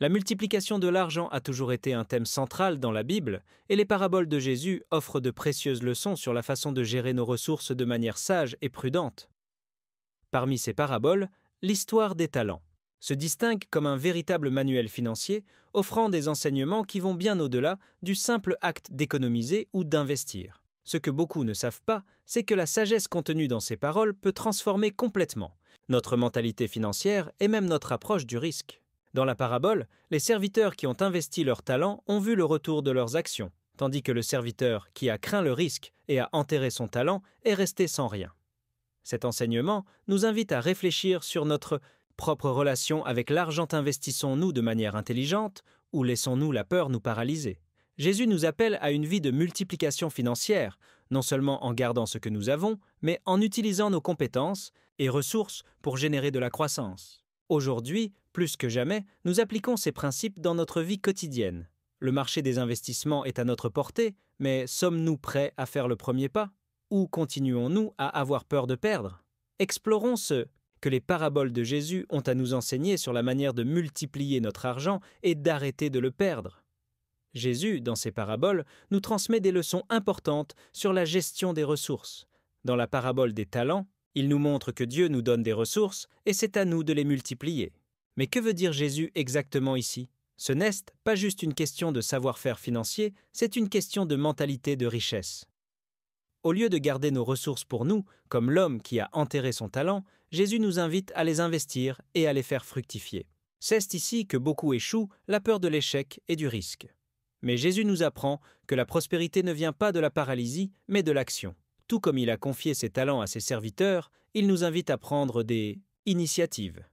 La multiplication de l'argent a toujours été un thème central dans la Bible, et les paraboles de Jésus offrent de précieuses leçons sur la façon de gérer nos ressources de manière sage et prudente. Parmi ces paraboles, l'histoire des talents se distingue comme un véritable manuel financier, offrant des enseignements qui vont bien au-delà du simple acte d'économiser ou d'investir. Ce que beaucoup ne savent pas, c'est que la sagesse contenue dans ces paroles peut transformer complètement notre mentalité financière et même notre approche du risque. Dans la parabole, les serviteurs qui ont investi leurs talents ont vu le retour de leurs actions, tandis que le serviteur qui a craint le risque et a enterré son talent est resté sans rien. Cet enseignement nous invite à réfléchir sur notre propre relation avec l'argent. Investissons-nous de manière intelligente ou laissons-nous la peur nous paralyser? Jésus nous appelle à une vie de multiplication financière, non seulement en gardant ce que nous avons, mais en utilisant nos compétences et ressources pour générer de la croissance. Aujourd'hui, plus que jamais, nous appliquons ces principes dans notre vie quotidienne. Le marché des investissements est à notre portée, mais sommes-nous prêts à faire le premier pas? Ou continuons-nous à avoir peur de perdre? Explorons ce que les paraboles de Jésus ont à nous enseigner sur la manière de multiplier notre argent et d'arrêter de le perdre. Jésus, dans ses paraboles, nous transmet des leçons importantes sur la gestion des ressources. Dans la parabole des talents, il nous montre que Dieu nous donne des ressources et c'est à nous de les multiplier. Mais que veut dire Jésus exactement ici? Ce n'est pas juste une question de savoir-faire financier, c'est une question de mentalité de richesse. Au lieu de garder nos ressources pour nous, comme l'homme qui a enterré son talent, Jésus nous invite à les investir et à les faire fructifier. C'est ici que beaucoup échouent, la peur de l'échec et du risque. Mais Jésus nous apprend que la prospérité ne vient pas de la paralysie, mais de l'action. Tout comme il a confié ses talents à ses serviteurs, il nous invite à prendre des initiatives.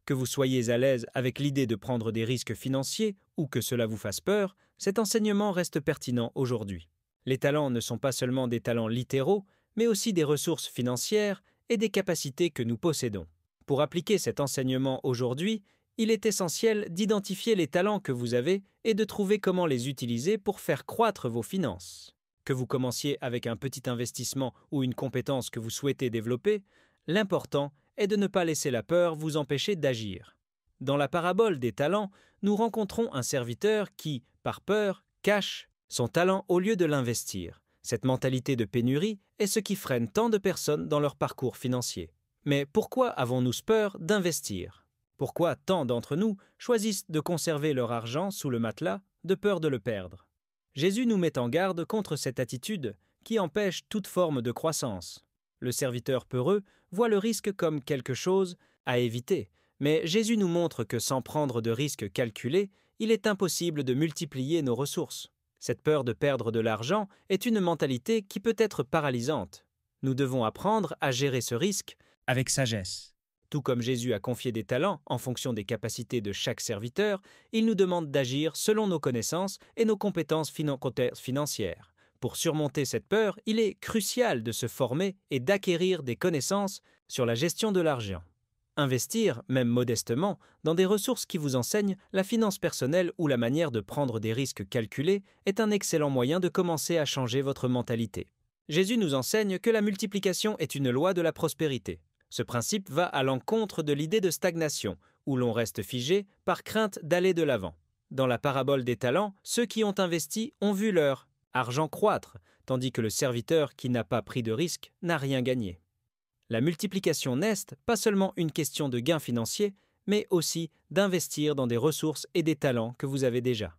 Que vous soyez à l'aise avec l'idée de prendre des risques financiers ou que cela vous fasse peur, cet enseignement reste pertinent aujourd'hui. Les talents ne sont pas seulement des talents littéraux, mais aussi des ressources financières et des capacités que nous possédons. Pour appliquer cet enseignement aujourd'hui, il est essentiel d'identifier les talents que vous avez et de trouver comment les utiliser pour faire croître vos finances. Que vous commenciez avec un petit investissement ou une compétence que vous souhaitez développer, l'important est de ne pas laisser la peur vous empêcher d'agir. Dans la parabole des talents, nous rencontrons un serviteur qui, par peur, cache son talent au lieu de l'investir. Cette mentalité de pénurie est ce qui freine tant de personnes dans leur parcours financier. Mais pourquoi avons-nous peur d'investir? Pourquoi tant d'entre nous choisissent de conserver leur argent sous le matelas de peur de le perdre? Jésus nous met en garde contre cette attitude qui empêche toute forme de croissance. Le serviteur peureux voit le risque comme quelque chose à éviter, mais Jésus nous montre que sans prendre de risques calculés, il est impossible de multiplier nos ressources. Cette peur de perdre de l'argent est une mentalité qui peut être paralysante. Nous devons apprendre à gérer ce risque avec sagesse. Tout comme Jésus a confié des talents en fonction des capacités de chaque serviteur, il nous demande d'agir selon nos connaissances et nos compétences financières. Pour surmonter cette peur, il est crucial de se former et d'acquérir des connaissances sur la gestion de l'argent. Investir, même modestement, dans des ressources qui vous enseignent la finance personnelle ou la manière de prendre des risques calculés est un excellent moyen de commencer à changer votre mentalité. Jésus nous enseigne que la multiplication est une loi de la prospérité. Ce principe va à l'encontre de l'idée de stagnation, où l'on reste figé par crainte d'aller de l'avant. Dans la parabole des talents, ceux qui ont investi ont vu leur argent croître, tandis que le serviteur qui n'a pas pris de risque n'a rien gagné. La multiplication n'est pas seulement une question de gain financier, mais aussi d'investir dans des ressources et des talents que vous avez déjà.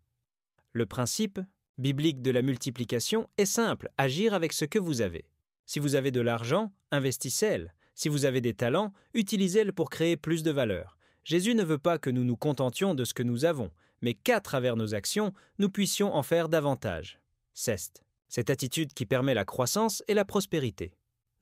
Le principe biblique de la multiplication est simple, agir avec ce que vous avez. Si vous avez de l'argent, investissez-le. Si vous avez des talents, utilisez-le pour créer plus de valeur. Jésus ne veut pas que nous nous contentions de ce que nous avons, mais qu'à travers nos actions, nous puissions en faire davantage. C'est cette attitude qui permet la croissance et la prospérité.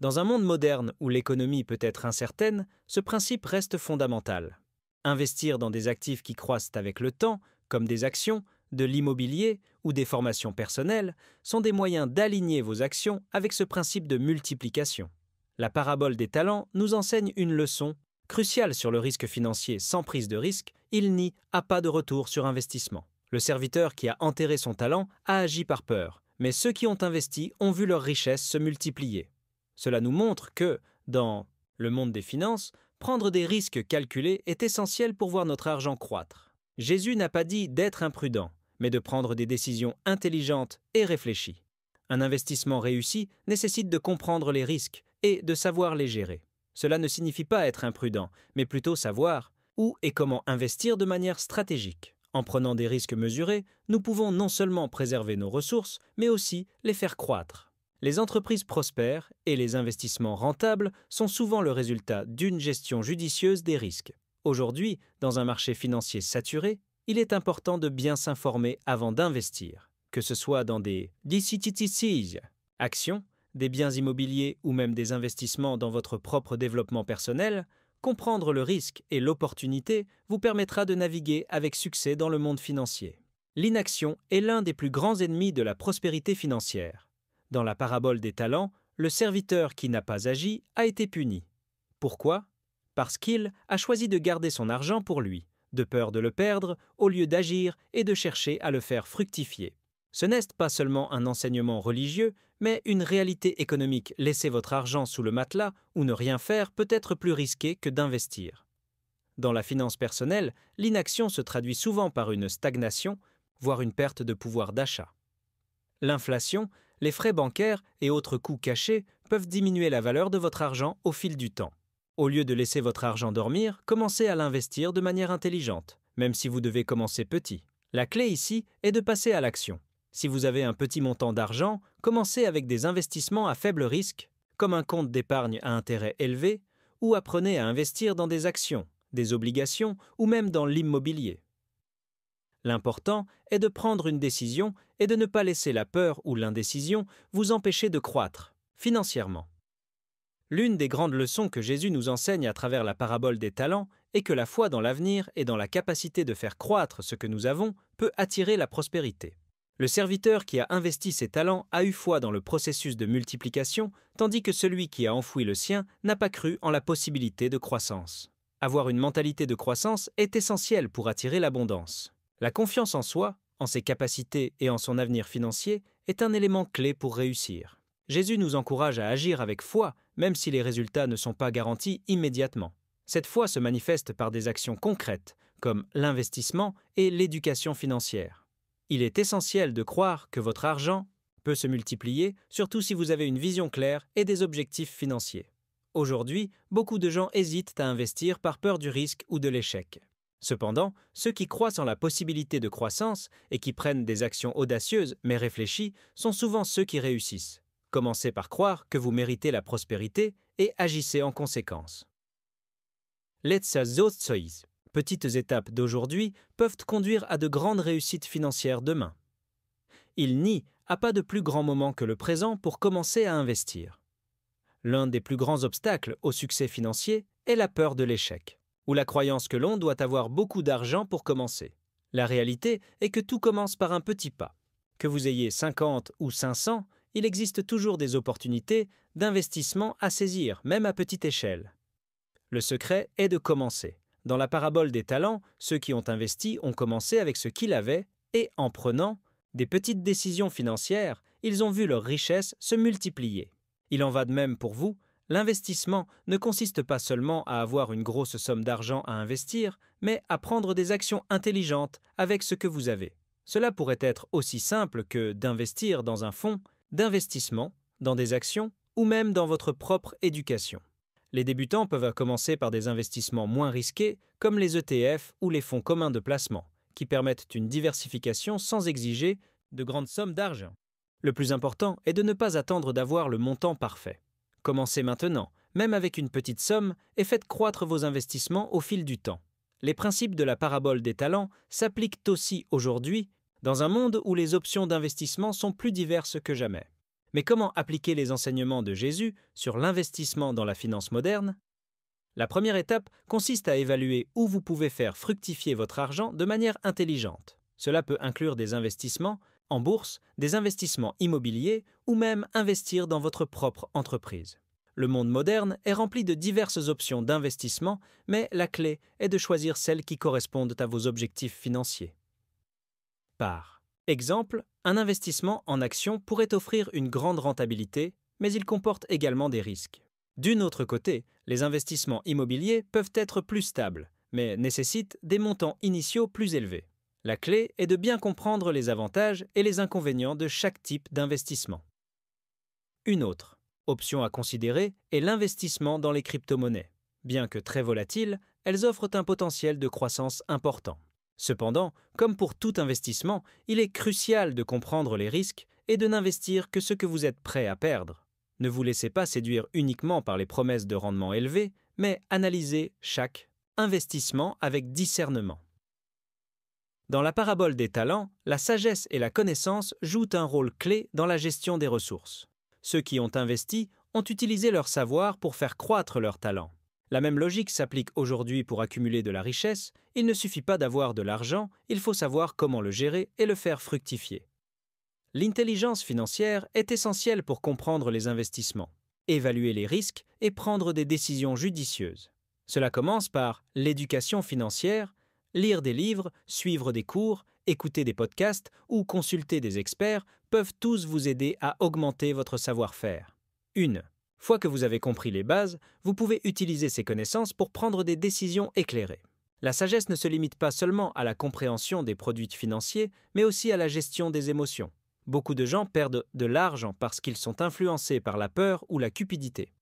Dans un monde moderne où l'économie peut être incertaine, ce principe reste fondamental. Investir dans des actifs qui croissent avec le temps, comme des actions, de l'immobilier ou des formations personnelles, sont des moyens d'aligner vos actions avec ce principe de multiplication. La parabole des talents nous enseigne une leçon cruciale sur le risque financier. Sans prise de risque, il n'y a pas de retour sur investissement. Le serviteur qui a enterré son talent a agi par peur, mais ceux qui ont investi ont vu leur richesse se multiplier. Cela nous montre que, dans le monde des finances, prendre des risques calculés est essentiel pour voir notre argent croître. Jésus n'a pas dit d'être imprudent, mais de prendre des décisions intelligentes et réfléchies. Un investissement réussi nécessite de comprendre les risques et de savoir les gérer. Cela ne signifie pas être imprudent, mais plutôt savoir où et comment investir de manière stratégique. En prenant des risques mesurés, nous pouvons non seulement préserver nos ressources, mais aussi les faire croître. Les entreprises prospères et les investissements rentables sont souvent le résultat d'une gestion judicieuse des risques. Aujourd'hui, dans un marché financier saturé, il est important de bien s'informer avant d'investir, que ce soit dans des DCTTC, actions, des biens immobiliers ou même des investissements dans votre propre développement personnel. Comprendre le risque et l'opportunité vous permettra de naviguer avec succès dans le monde financier. L'inaction est l'un des plus grands ennemis de la prospérité financière. Dans la parabole des talents, le serviteur qui n'a pas agi a été puni. Pourquoi ? Parce qu'il a choisi de garder son argent pour lui, de peur de le perdre, au lieu d'agir et de chercher à le faire fructifier. Ce n'est pas seulement un enseignement religieux, mais une réalité économique. Laisser votre argent sous le matelas ou ne rien faire peut être plus risqué que d'investir. Dans la finance personnelle, l'inaction se traduit souvent par une stagnation, voire une perte de pouvoir d'achat. L'inflation, les frais bancaires et autres coûts cachés peuvent diminuer la valeur de votre argent au fil du temps. Au lieu de laisser votre argent dormir, commencez à l'investir de manière intelligente, même si vous devez commencer petit. La clé ici est de passer à l'action. Si vous avez un petit montant d'argent, commencez avec des investissements à faible risque, comme un compte d'épargne à intérêt élevé, ou apprenez à investir dans des actions, des obligations ou même dans l'immobilier. L'important est de prendre une décision et de ne pas laisser la peur ou l'indécision vous empêcher de croître, financièrement. L'une des grandes leçons que Jésus nous enseigne à travers la parabole des talents est que la foi dans l'avenir et dans la capacité de faire croître ce que nous avons peut attirer la prospérité. Le serviteur qui a investi ses talents a eu foi dans le processus de multiplication, tandis que celui qui a enfoui le sien n'a pas cru en la possibilité de croissance. Avoir une mentalité de croissance est essentiel pour attirer l'abondance. La confiance en soi, en ses capacités et en son avenir financier est un élément clé pour réussir. Jésus nous encourage à agir avec foi, même si les résultats ne sont pas garantis immédiatement. Cette foi se manifeste par des actions concrètes, comme l'investissement et l'éducation financière. Il est essentiel de croire que votre argent peut se multiplier, surtout si vous avez une vision claire et des objectifs financiers. Aujourd'hui, beaucoup de gens hésitent à investir par peur du risque ou de l'échec. Cependant, ceux qui croient en la possibilité de croissance et qui prennent des actions audacieuses mais réfléchies sont souvent ceux qui réussissent. Commencez par croire que vous méritez la prospérité et agissez en conséquence. Petites étapes d'aujourd'hui peuvent conduire à de grandes réussites financières demain. Il n'y a pas de plus grand moment que le présent pour commencer à investir. L'un des plus grands obstacles au succès financier est la peur de l'échec, ou la croyance que l'on doit avoir beaucoup d'argent pour commencer. La réalité est que tout commence par un petit pas. Que vous ayez 50 ou 500, il existe toujours des opportunités d'investissement à saisir, même à petite échelle. Le secret est de commencer. Dans la parabole des talents, ceux qui ont investi ont commencé avec ce qu'ils avaient et, en prenant des petites décisions financières, ils ont vu leur richesse se multiplier. Il en va de même pour vous. L'investissement ne consiste pas seulement à avoir une grosse somme d'argent à investir, mais à prendre des actions intelligentes avec ce que vous avez. Cela pourrait être aussi simple que d'investir dans un fonds d'investissement, dans des actions ou même dans votre propre éducation. Les débutants peuvent commencer par des investissements moins risqués, comme les ETF ou les fonds communs de placement, qui permettent une diversification sans exiger de grandes sommes d'argent. Le plus important est de ne pas attendre d'avoir le montant parfait. Commencez maintenant, même avec une petite somme, et faites croître vos investissements au fil du temps. Les principes de la parabole des talents s'appliquent aussi aujourd'hui, dans un monde où les options d'investissement sont plus diverses que jamais. Mais comment appliquer les enseignements de Jésus sur l'investissement dans la finance moderne ? La première étape consiste à évaluer où vous pouvez faire fructifier votre argent de manière intelligente. Cela peut inclure des investissements en bourse, des investissements immobiliers ou même investir dans votre propre entreprise. Le monde moderne est rempli de diverses options d'investissement, mais la clé est de choisir celles qui correspondent à vos objectifs financiers. Par exemple, un investissement en actions pourrait offrir une grande rentabilité, mais il comporte également des risques. D'un autre côté, les investissements immobiliers peuvent être plus stables, mais nécessitent des montants initiaux plus élevés. La clé est de bien comprendre les avantages et les inconvénients de chaque type d'investissement. Une autre option à considérer est l'investissement dans les crypto-monnaies. Bien que très volatiles, elles offrent un potentiel de croissance important. Cependant, comme pour tout investissement, il est crucial de comprendre les risques et de n'investir que ce que vous êtes prêt à perdre. Ne vous laissez pas séduire uniquement par les promesses de rendement élevés, mais analysez chaque investissement avec discernement. Dans la parabole des talents, la sagesse et la connaissance jouent un rôle clé dans la gestion des ressources. Ceux qui ont investi ont utilisé leur savoir pour faire croître leurs talents. La même logique s'applique aujourd'hui pour accumuler de la richesse. Il ne suffit pas d'avoir de l'argent, il faut savoir comment le gérer et le faire fructifier. L'intelligence financière est essentielle pour comprendre les investissements, évaluer les risques et prendre des décisions judicieuses. Cela commence par l'éducation financière, lire des livres, suivre des cours, écouter des podcasts ou consulter des experts peuvent tous vous aider à augmenter votre savoir-faire. Une fois que vous avez compris les bases, vous pouvez utiliser ces connaissances pour prendre des décisions éclairées. La sagesse ne se limite pas seulement à la compréhension des produits financiers, mais aussi à la gestion des émotions. Beaucoup de gens perdent de l'argent parce qu'ils sont influencés par la peur ou la cupidité.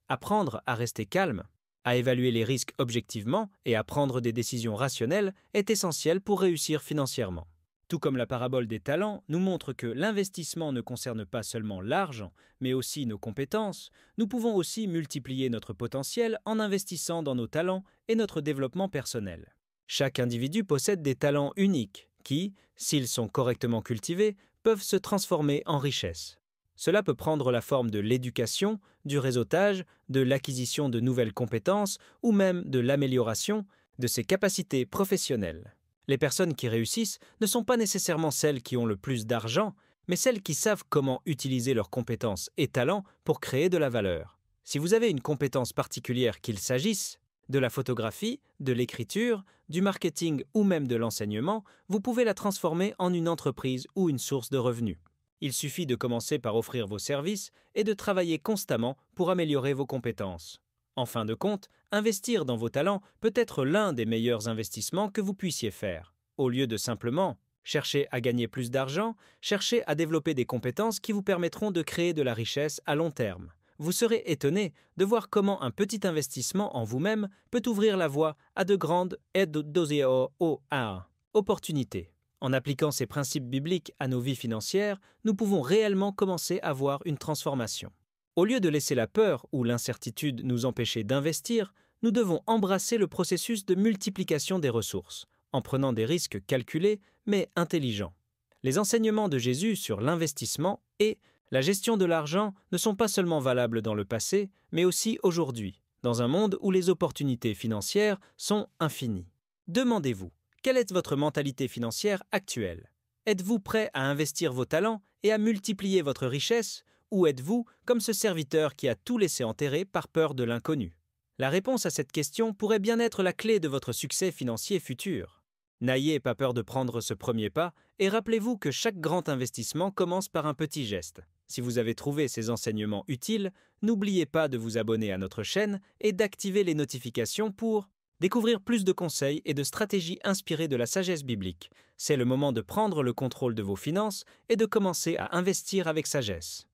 Apprendre à rester calme, à évaluer les risques objectivement et à prendre des décisions rationnelles est essentiel pour réussir financièrement. Tout comme la parabole des talents nous montre que l'investissement ne concerne pas seulement l'argent, mais aussi nos compétences, nous pouvons aussi multiplier notre potentiel en investissant dans nos talents et notre développement personnel. Chaque individu possède des talents uniques qui, s'ils sont correctement cultivés, peuvent se transformer en richesse. Cela peut prendre la forme de l'éducation, du réseautage, de l'acquisition de nouvelles compétences ou même de l'amélioration de ses capacités professionnelles. Les personnes qui réussissent ne sont pas nécessairement celles qui ont le plus d'argent, mais celles qui savent comment utiliser leurs compétences et talents pour créer de la valeur. Si vous avez une compétence particulière, qu'il s'agisse de la photographie, de l'écriture, du marketing ou même de l'enseignement, vous pouvez la transformer en une entreprise ou une source de revenus. Il suffit de commencer par offrir vos services et de travailler constamment pour améliorer vos compétences. En fin de compte, investir dans vos talents peut être l'un des meilleurs investissements que vous puissiez faire. Au lieu de simplement chercher à gagner plus d'argent, cherchez à développer des compétences qui vous permettront de créer de la richesse à long terme. Vous serez étonné de voir comment un petit investissement en vous-même peut ouvrir la voie à de grandes opportunités. En appliquant ces principes bibliques à nos vies financières, nous pouvons réellement commencer à voir une transformation. Au lieu de laisser la peur ou l'incertitude nous empêcher d'investir, nous devons embrasser le processus de multiplication des ressources, en prenant des risques calculés mais intelligents. Les enseignements de Jésus sur l'investissement et la gestion de l'argent ne sont pas seulement valables dans le passé, mais aussi aujourd'hui, dans un monde où les opportunités financières sont infinies. Demandez-vous, quelle est votre mentalité financière actuelle? Êtes-vous prêt à investir vos talents et à multiplier votre richesse? Ou êtes-vous comme ce serviteur qui a tout laissé enterrer par peur de l'inconnu? La réponse à cette question pourrait bien être la clé de votre succès financier futur. N'ayez pas peur de prendre ce premier pas et rappelez-vous que chaque grand investissement commence par un petit geste. Si vous avez trouvé ces enseignements utiles, n'oubliez pas de vous abonner à notre chaîne et d'activer les notifications pour découvrir plus de conseils et de stratégies inspirées de la sagesse biblique. C'est le moment de prendre le contrôle de vos finances et de commencer à investir avec sagesse.